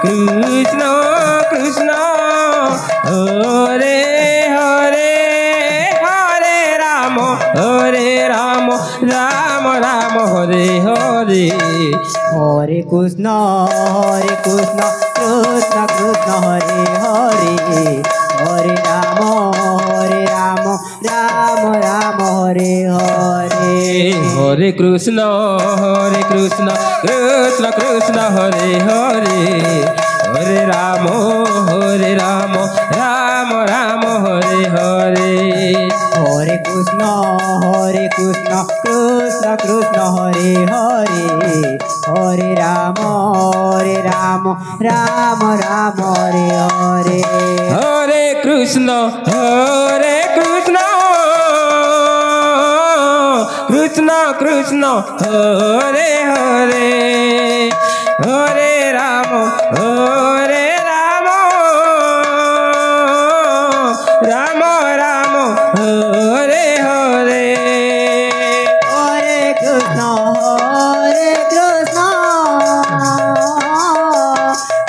Krishna Krishna Hare Hare Hare Rama Rama Rama Hare Hare Hare Krishna Krishna Krishna Hare Hare Hare Rama Rama Rama Hare Hare Hare Krishna Krishna Krishna Hare Hare Hare Rama Rama Rama Hare Hare Hare Krishna Krishna Krishna Hare Hare Hare Rama Rama Rama Hare Hare Hare Krishna Krishna Krishna Hare Hare Hare Rama Rama Rama Hare Hare Hare Krishna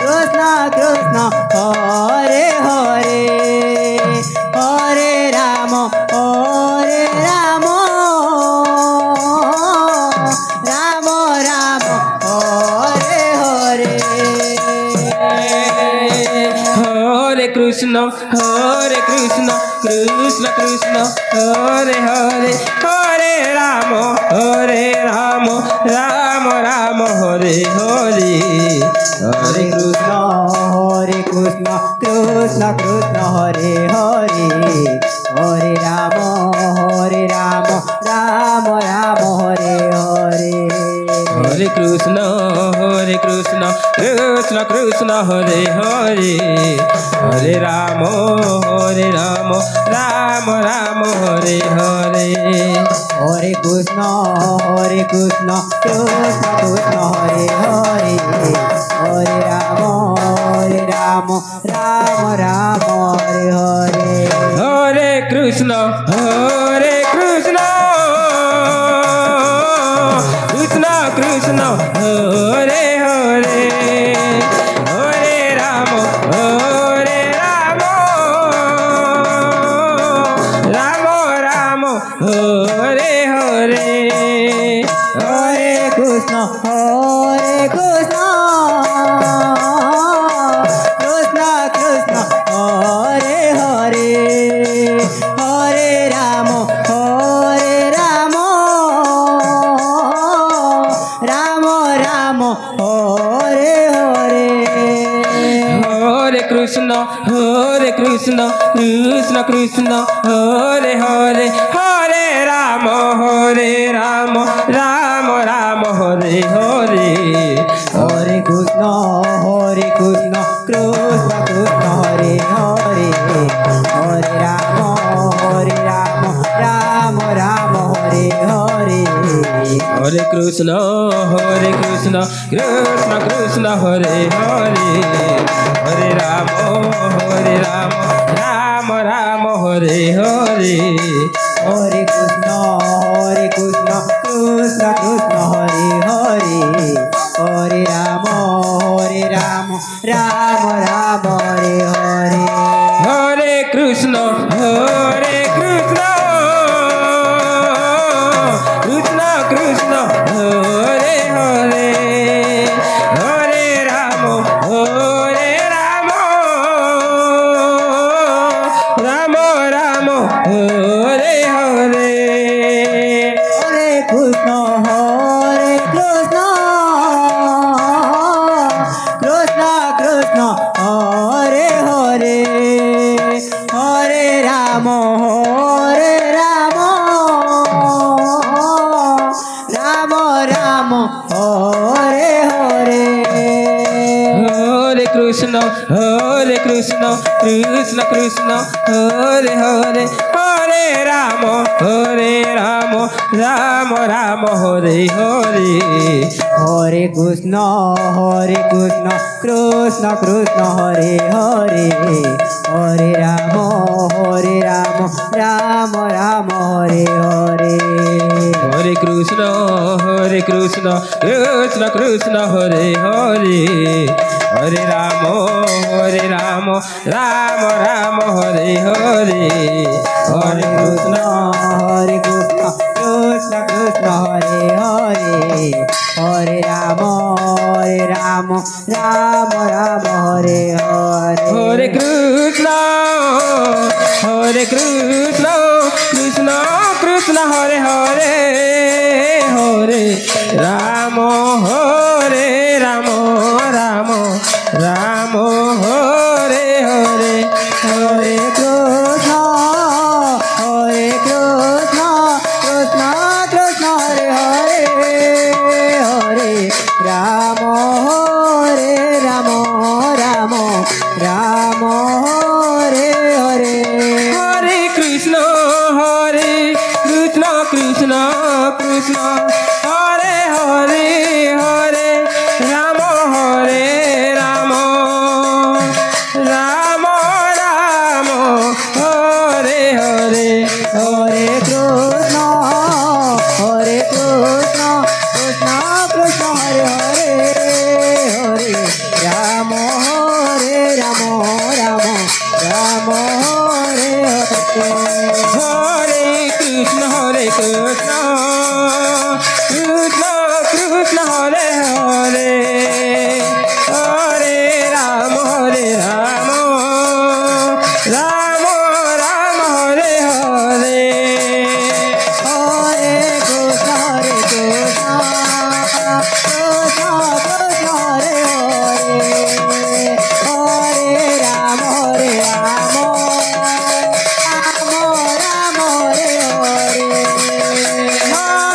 Krishna Krishna Hare Hare Hare Rama Rama Rama Hare Hare Hare Krishna Krishna Krishna Hare Hare Hare Rama Rama Rama Hare Hare Hare Krishna Krishna Krishna Hare Hare Hare Rama Rama Rama Hare Hare Hare Krishna Krishna Hare Hare Hare Rama Rama Rama Hare Hare Hare Krishna Krishna Hare Hare Hare Rama Rama Rama Hare Hare Hare Krishna Krishna Krishna Hare Hare Hare Rama Rama Rama Hare Hare Hare Krishna Krishna Krishna Hare Hare Hare Rama Rama Rama Hare Hare Hare Krishna Krishna Hare Hare Hare Rama Rama Rama Hare Hare Hare Krishna Krishna Hare Hare Hare Rama Rama Hare Hare Hare Krishna Krishna Hare Hare Hare Rama Rama Hare Hare Hare Krishna Krishna Hare Hare Hare Rama Rama Hare Hare Hare Krishna Krishna Hare Hare Hare Rama Rama Hare Hare Hare Krishna Krishna Hare Hare Hare Rama Rama Rama Hare Hare Hare Krishna Krishna Hare Hare Hare Rama Rama Hare Hare Hare Krishna Krishna Hare Hare Hare Rama Rama Hare Hare Hare Krishna Krishna Hare Hare Hare Ramo, Hare Ramo, Ramo Ramo, Hare Hare, Hare Krishna, Hare Krishna, Krishna Krishna, Hare Hare, Hare Rama, Hare Rama, Rama Rama, Hare Hare. Hare Krishna, Hare Krishna, Krishna Krishna, Hare Hare, Hare Ramo, Hare Ramo, Ramo Ramo, Hare Hare, Hare Krishna, Hare Krishna, Krishna Krishna, Hare Hare, Hare Rama, Hare Rama, Rama Rama, Hare Hare. Hare Krishna, Hare Krishna, Krishna Krishna, Hare Hare, Hare Ramo, Hare Ramo, Ramo Ramo, Hare Hare, Hare Krishna, Hare Krishna, Krishna Krishna, Hare Hare, Hare Rama, Hare Rama, Rama Rama, Hare Hare. Hare Krishna, Hare Krishna, Krishna Krishna, Hare Hare, Hare Ramo, Hare Ramo, Ramo Ramo, Hare Hare. Hare Krishna, Hare Krishna, Krishna Krishna, Hare Hare, Hare Rama, Hare Rama, Rama Rama, Hare Hare. Hare Krishna, Hare Krishna, Krishna Krishna, Hare Hare, Hare Ramo, Hare Ramo, Ramo Ramo, Hare Hare. Hare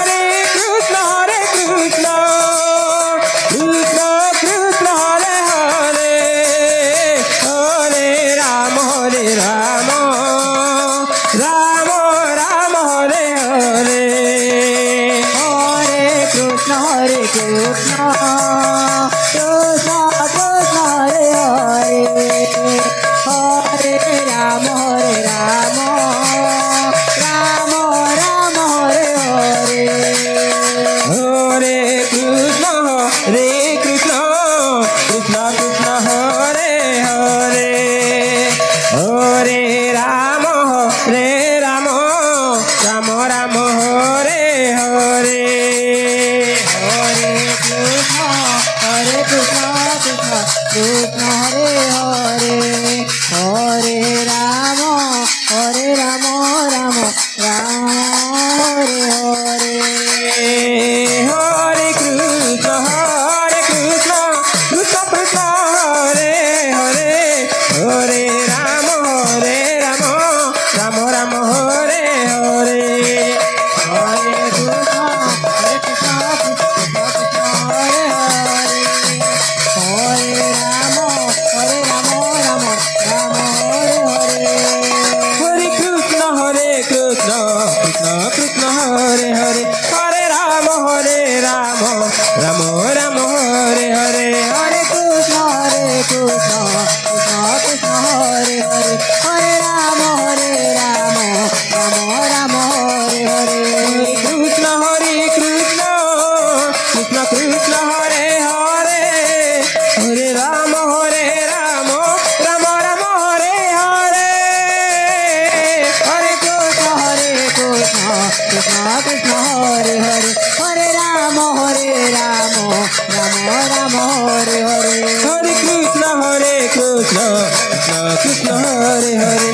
Krishna, Hare Krishna, Krishna Krishna, Hare Hare, Hare Rama, Hare Rama, Rama Rama, Hare Hare. Hare Krishna, Hare Krishna, Krishna Krishna, Hare Hare, Hare Ramo, Hare Ramo, Ramo Ramo, Hare Hare. Hare Krishna, Hare Krishna, Krishna Krishna, Hare Hare, Hare Rama, Hare Rama, Rama Rama, Hare Hare. Hare Krishna, Hare Krishna, Krishna Krishna, Hare Hare, Hare Ramo, Hare Ramo, Ramo Ramo, Hare Hare. Hare Krishna, Hare Krishna, Krishna Krishna, Hare Hare, Hare Rama, Hare Rama, Rama Rama, Hare Hare. Hare Krishna, Hare Krishna, Krishna Krishna, Hare Hare, Hare Ramo, Hare Ramo, Ramo Ramo, Hare Hare. Hare Krishna, Hare Krishna, Krishna Krishna, Hare Hare, Hare Rama, Hare Rama, Rama Rama, Hare Hare. Hare Krishna, Hare Krishna, Krishna Krishna, Hare Hare, Hare Ramo, Hare Ramo, Ramo Ramo, Hare Hare. Hare Krishna, Hare Krishna, Krishna Krishna, Hare Hare, Hare Rama, Hare Rama, Rama Rama, Hare Hare. Hare Krishna, Hare Krishna, Krishna Krishna, Hare Hare,